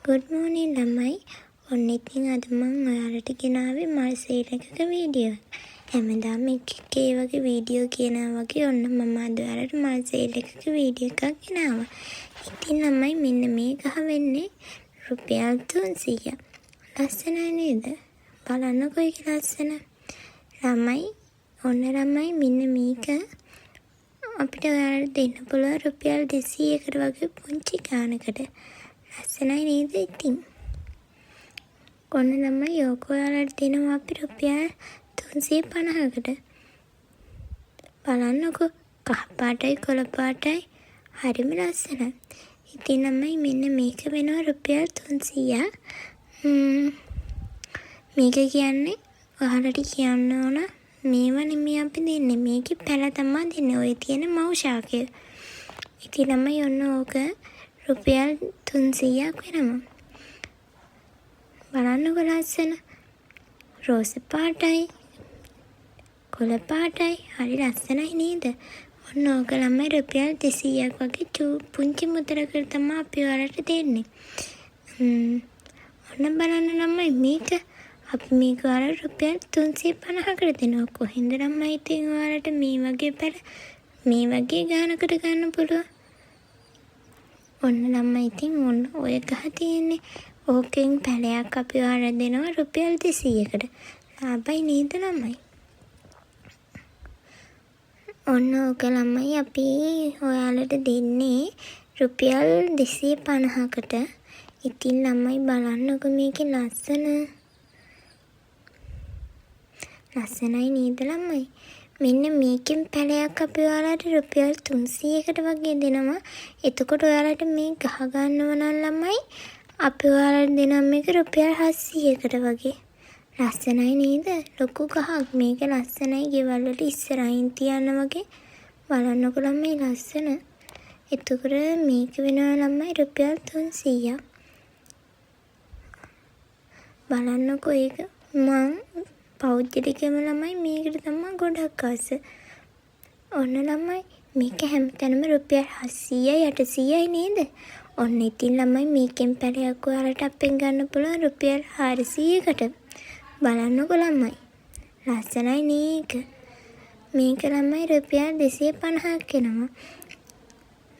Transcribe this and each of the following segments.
Good morning ළමයි. ඔන්න ඉතින් අද මම ඔයාලට ගෙනාවේ මල් සේල් එකක වීඩියෝ එක. හැමදාම එක ඒ වගේ වීඩියෝ කියනවා වගේ ඔන්න මම අද ඔයාලට මල් සේල් එකක වීඩියෝ එකක් ගෙනාවා. ඉතින් ළමයි මෙන්න මේ ගහ වෙන්නේ රුපියල් 300. ලස්සනයි නේද? බලන්නකෝ ඒක ලස්සන. ළමයි ඔන්න ළමයි මෙන්න මේක අපිට ඔයාලට දෙන්න පුළුවන් රුපියල් 200කට වගේ පුංචි ගානකට. ලස්සනයි නේද ඉතින්? ඔන්න ළමයි ඕක ඔයාලට දෙනවා අපි රුපියල් 350කට. බලන්නකෝ කහ පාටයි කොළ පාටයි හරිම ලස්සනයි. ඉතින් ළමයි මෙන්න මේක වෙනවා රුපියල් 300ක්. මේක කියන්නේ ඔයාලට කියන්න ඕන මේව නෙමෙයි අපි දෙන්නේ. මේකේ පැල තමයි දෙන්නේ. ඔය තියෙන මව් ශාකය. ඉතින් ළමයි ඔන්න ඕක රුපියල් 300ක් වෙනවා. බලන්නකො ලස්සන. රෝස පාටයි කොළ පාටයි හරි ලස්සනයි නේද? ඔන්න ඕක ළමයි රුපියල් 200ක් වගේ පුංචි මුදලකට තමයි අපි ඔයාලට දෙන්නේ. ඔන්න බලන්න ළමයි මේක අපි මේක ඔයාලට රුපියල් 350කට දෙනවා. කොහෙන්ද ළමයි ඉතින් ඔයාලට මේ වගේ පැල මේ වගේ ගානකට ගන්න පුළුවන්? ඔන්න ළමයි ඉතින් ඔන්න ඔය ගහ තියෙන්නේ. ඕකෙන් පැලයක් අපි ඔයාලට දෙනවා රුපියල් 200කට. ලාභයි නේද ළමයි? ඔන්න ඕක ළමයි අපි ඔයාලට දෙන්නේ රුපියල් 250කට. ඉතින් ළමයි බලන්නකො මේකේ ලස්සනයි නේද ළමයි? මෙන්න මේකෙන් පැලයක් අපි ඔයාලට රුපියල් 300කට වගේ දෙනවා. එතකොට ඔයාලට මේ ගහ ගන්නව නම් ළමයි අපි ඔයාලට දෙනවා මේක රුපියල් 700කට වගේ. ලස්සනයි නේද? ලොකු ගහක්. මේක ලස්සනයි ගෙවල් වලට ඉස්සරහින් තියන්න වගේ. බලන්නකො ළමයි ලස්සන. එතකොට මේක වෙනවා ළමයි රුපියල් 300ක්. බලන්නකො ඒක මං පෞද්ගලිකම ළමයි මේකට තමයි ගොඩක් ආස. ඔන්න ළමයි මේක හැමතැනම රුපියල් 700යි 800යි නේද? ඔන්න ඉතින් ළමයි මේකෙන් පැලයක් ඔයාලට අපෙන් ගන්න පුළුවන් රුපියල් 400කට. බලන්නකො ළමයි. ලස්සනයි නේද? මේක ළමයි රුපියල් 250ක් වෙනවා.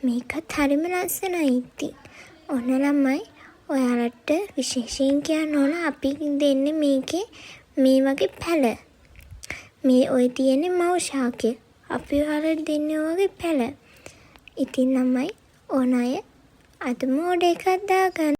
මේකත් හරිම ලස්සනයි ඉතින්. ඔන්න ළමයි ඔයාලට විශේෂයෙන් කියන්න ඕන අපි දෙන්නේ මේකේ මේ වගේ පැල. මේ ඔය තියෙන්නේ මව් ශාකය. අපි ඔයාලට දෙන්නේ ඔයගේ පැල. ඉතින් ළමයි ඕන අය අද මෝඩ එකක් දාගන්න.